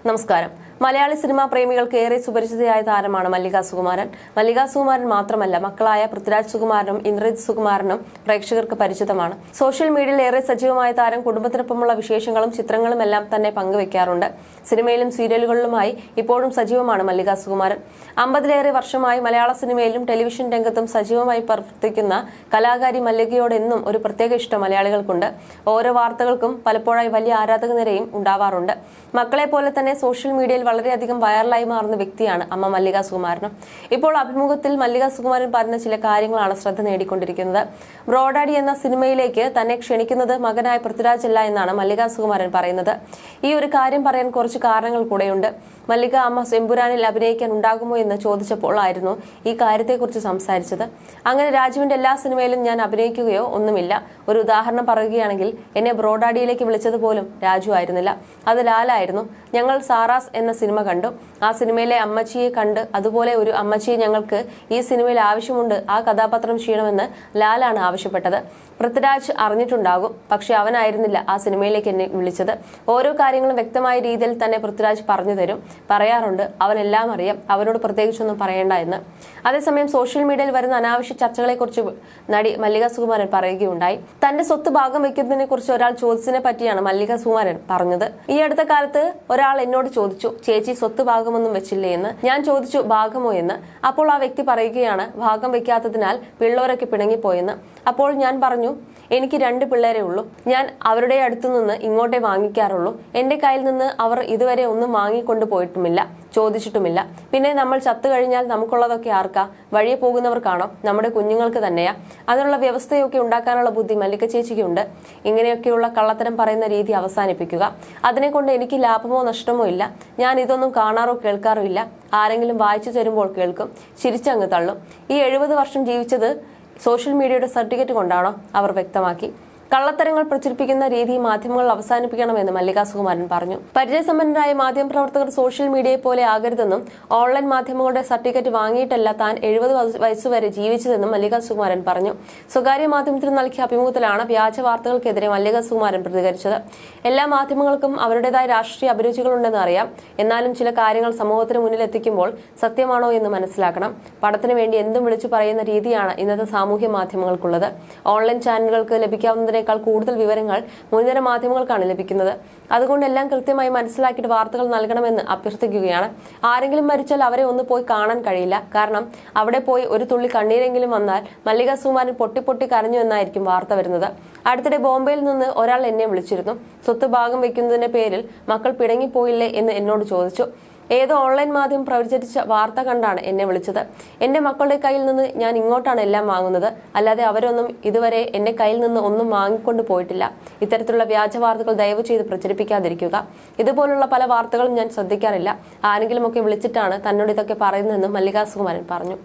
നമസ്കാരം. മലയാളി സിനിമാ പ്രേമികൾക്ക് ഏറെ സുപരിചിതയായ താരമാണ് മല്ലിക സുകുമാരൻ. മല്ലിക സുകുമാരൻ മാത്രമല്ല, മക്കളായ പൃഥ്വിരാജ് സുകുമാരനും ഇന്ദ്രജിത് സുകുമാരനും പ്രേക്ഷകർക്ക് പരിചിതമാണ്. സോഷ്യൽ മീഡിയയിൽ ഏറെ സജീവമായ താരം കുടുംബത്തിനൊപ്പമുള്ള വിശേഷങ്ങളും ചിത്രങ്ങളും എല്ലാം തന്നെ പങ്കുവെക്കാറുണ്ട്. സിനിമയിലും സീരിയലുകളിലുമായി ഇപ്പോഴും സജീവമാണ് മല്ലിക സുകുമാരൻ. 50ലേറെ വർഷമായി മലയാള സിനിമയിലും ടെലിവിഷൻ രംഗത്തും സജീവമായി പ്രവർത്തിക്കുന്ന കലാകാരി മല്ലികയോട് എന്നും ഒരു പ്രത്യേക ഇഷ്ടം മലയാളികൾക്കുണ്ട്. ഓരോ വാർത്തകൾക്കും പലപ്പോഴായി വലിയ ആരാധക നിരയും ഉണ്ടാവാറുണ്ട്. മക്കളെ പോലെ തന്നെ സോഷ്യൽ മീഡിയയിൽ വളരെയധികം വൈറലായി മാറുന്ന വ്യക്തിയാണ് അമ്മ മല്ലിക സുകുമാരനും. ഇപ്പോൾ അഭിമുഖത്തിൽ മല്ലിക സുകുമാരൻ പറഞ്ഞ ചില കാര്യങ്ങളാണ് ശ്രദ്ധ നേടിക്കൊണ്ടിരിക്കുന്നത്. ബ്രോഡാഡി എന്ന സിനിമയിലേക്ക് തന്നെ ക്ഷണിക്കുന്നത് മകനായ പൃഥ്വിരാജ് അല്ല എന്നാണ് മല്ലിക സുകുമാരൻ പറയുന്നത്. ഈ ഒരു കാര്യം പറയാൻ കുറച്ച് കാരണങ്ങൾ കൂടെയുണ്ട്. മല്ലിക അമ്മ എമ്പുരാനിൽ അഭിനയിക്കാൻ ഉണ്ടാകുമോ എന്ന് ചോദിച്ചപ്പോൾ ആയിരുന്നു ഈ കാര്യത്തെക്കുറിച്ച് സംസാരിച്ചത്. അങ്ങനെ രാജുവിന്റെ എല്ലാ സിനിമയിലും ഞാൻ അഭിനയിക്കുകയോ ഒന്നുമില്ല. ഒരു ഉദാഹരണം പറയുകയാണെങ്കിൽ, എന്നെ ബ്രോഡാഡിയിലേക്ക് വിളിച്ചത് പോലും രാജു ആയിരുന്നില്ല, അത് ലാലായിരുന്നു. ഞങ്ങൾ സാറാസ് എന്ന സിനിമ കണ്ടു. ആ സിനിമയിലെ അമ്മച്ചിയെ കണ്ട് അതുപോലെ ഒരു അമ്മച്ചിയെ ഞങ്ങൾക്ക് ഈ സിനിമയിൽ ആവശ്യമുണ്ട്, ആ കഥാപാത്രം ചെയ്യണമെന്ന് ലാലാണ് ആവശ്യപ്പെട്ടത്. പൃഥ്വിരാജ് അറിഞ്ഞിട്ടുണ്ടാകും, പക്ഷെ അവനായിരുന്നില്ല ആ സിനിമയിലേക്ക് എന്നെ വിളിച്ചത്. ഓരോ കാര്യങ്ങളും വ്യക്തമായ രീതിയിൽ തന്നെ പൃഥ്വിരാജ് പറഞ്ഞു തരും, പറയാറുണ്ട്. അവനെല്ലാം അറിയാം, അവനോട് പ്രത്യേകിച്ചൊന്നും പറയേണ്ട എന്ന്. അതേസമയം സോഷ്യൽ മീഡിയയിൽ വരുന്ന അനാവശ്യ ചർച്ചകളെക്കുറിച്ച് നടി മല്ലിക സുകുമാരൻ പറയുകയുണ്ടായി. തന്റെ സ്വത്ത് ഭാഗം വയ്ക്കുന്നതിനെ കുറിച്ച് ഒരാൾ ചോദിച്ചതിനെ പറ്റിയാണ് മല്ലിക സുകുമാരൻ പറഞ്ഞത്. ഈ അടുത്ത കാലത്ത് ഒരാൾ എന്നോട് ചോദിച്ചു, ചേച്ചി സ്വത്ത് ഭാഗമൊന്നും വെച്ചില്ലേ എന്ന്. ഞാൻ ചോദിച്ചു, ഭാഗമോ എന്ന്. അപ്പോൾ ആ വ്യക്തി പറയുകയാണ്, ഭാഗം വെക്കാത്തതിനാൽ പിള്ളേരൊക്കെ പിണങ്ങിപ്പോയെന്ന്. അപ്പോൾ ഞാൻ പറഞ്ഞു, എനിക്ക് 2 പിള്ളേരേ ഉള്ളൂ. ഞാൻ അവരുടെ അടുത്തു നിന്ന് ഇങ്ങോട്ടേ വാങ്ങിക്കാറുള്ളൂ. എന്റെ കയ്യിൽ നിന്ന് അവർ ഇതുവരെ ഒന്നും വാങ്ങിക്കൊണ്ട് പോയിട്ടുമില്ല, ചോദിച്ചിട്ടുമില്ല. പിന്നെ നമ്മൾ ചത്തു കഴിഞ്ഞാൽ നമുക്കുള്ളതൊക്കെ ആർക്കാ? വഴിയെ പോകുന്നവർക്കാണോ? നമ്മുടെ കുഞ്ഞുങ്ങൾക്ക് തന്നെയാ. അതിനുള്ള വ്യവസ്ഥയൊക്കെ ഉണ്ടാക്കാനുള്ള ബുദ്ധി മല്ലിക ചേച്ചിക്കുണ്ട്. ഇങ്ങനെയൊക്കെയുള്ള കള്ളത്തരം പറയുന്ന രീതി അവസാനിപ്പിക്കുക. അതിനെക്കൊണ്ട് എനിക്ക് ലാഭമോ നഷ്ടമോ ഇല്ല. ഞാൻ ഇതൊന്നും കാണാറോ കേൾക്കാറോ ഇല്ല. ആരെങ്കിലും വായിച്ചു തരുമ്പോൾ കേൾക്കും, ചിരിച്ചങ്ങ് തള്ളും. ഈ 70 വർഷം ജീവിച്ചത് സോഷ്യൽ മീഡിയയുടെ സർട്ടിഫിക്കറ്റ് കൊണ്ടാണോ? അവർ വ്യക്തമാക്കി. കള്ളത്തരങ്ങൾ പ്രചരിപ്പിക്കുന്ന രീതി മാധ്യമങ്ങൾ അവസാനിപ്പിക്കണമെന്ന് മല്ലിക സുകുമാരൻ പറഞ്ഞു. പരിചയസമ്പന്നരായ മാധ്യമപ്രവർത്തകർ സോഷ്യൽ മീഡിയയെ പോലെ ആകരുതെന്നും ഓൺലൈൻ മാധ്യമങ്ങളുടെ സർട്ടിഫിക്കറ്റ് വാങ്ങിയിട്ടല്ല താൻ 70 വയസ്സുവരെ ജീവിച്ചതെന്നും മല്ലിക സുകുമാരൻ പറഞ്ഞു. സ്വകാര്യ മാധ്യമത്തിന് നൽകിയ അഭിമുഖത്തിലാണ് വ്യാജ വാർത്തകൾക്കെതിരെ മല്ലിക സുകുമാരൻ പ്രതികരിച്ചത്. എല്ലാ മാധ്യമങ്ങൾക്കും അവരുടേതായ രാഷ്ട്രീയ അഭിരുചികളുണ്ടെന്ന് അറിയാം. എന്നാലും ചില കാര്യങ്ങൾ സമൂഹത്തിന് മുന്നിൽ എത്തിക്കുമ്പോൾ സത്യമാണോ എന്ന് മനസ്സിലാക്കണം. പണത്തിന് വേണ്ടി എന്തും വിളിച്ചു പറയുന്ന രീതിയാണ് ഇന്നത്തെ സാമൂഹ്യ മാധ്യമങ്ങൾക്കുള്ളത്. ഓൺലൈൻ ചാനലുകൾക്ക് ലഭിക്കാവുന്ന കൂടുതൽ വിവരങ്ങൾ മുൻനിര മാധ്യമങ്ങൾക്കാണ് ലഭിക്കുന്നത്. അതുകൊണ്ട് എല്ലാം കൃത്യമായി മനസ്സിലാക്കിയിട്ട് വാർത്തകൾ നൽകണമെന്ന് അഭ്യർത്ഥിക്കുകയാണ്. ആരെങ്കിലും മരിച്ചാൽ അവരെ ഒന്ന് പോയി കാണാൻ കഴിയില്ല. കാരണം അവിടെ പോയി ഒരു തുള്ളി കണ്ണീരെങ്കിലും വന്നാൽ മല്ലിക സുകുമാരൻ പൊട്ടി കരഞ്ഞു എന്നായിരിക്കും വാർത്ത വരുന്നത്. അടുത്തിടെ ബോംബെയിൽ നിന്ന് ഒരാൾ എന്നെ വിളിച്ചിരുന്നു. സ്വത്ത് ഭാഗം വെക്കുന്നതിന്റെ പേരിൽ മക്കൾ പിണങ്ങിപ്പോയില്ലേ എന്ന് എന്നോട് ചോദിച്ചു. ഏതോ ഓൺലൈൻ മാധ്യമം പ്രചരിച്ച വാർത്ത കണ്ടാണ് എന്നെ വിളിച്ചത്. എന്റെ മക്കളുടെ കയ്യിൽ നിന്ന് ഞാൻ ഇങ്ങോട്ടാണ് എല്ലാം വാങ്ങുന്നത്, അല്ലാതെ അവരൊന്നും ഇതുവരെ എന്റെ കയ്യിൽ നിന്ന് ഒന്നും വാങ്ങിക്കൊണ്ട് പോയിട്ടില്ല. ഇത്തരത്തിലുള്ള വ്യാജ വാർത്തകൾ ദയവ് ചെയ്ത് പ്രചരിപ്പിക്കാതിരിക്കുക. ഇതുപോലുള്ള പല വാർത്തകളും ഞാൻ ശ്രദ്ധിക്കാറില്ല. ആരെങ്കിലുമൊക്കെ വിളിച്ചിട്ടാണ് തന്നോട് ഇതൊക്കെ പറയുന്നതെന്നും മല്ലിക സുകുമാരൻ പറഞ്ഞു.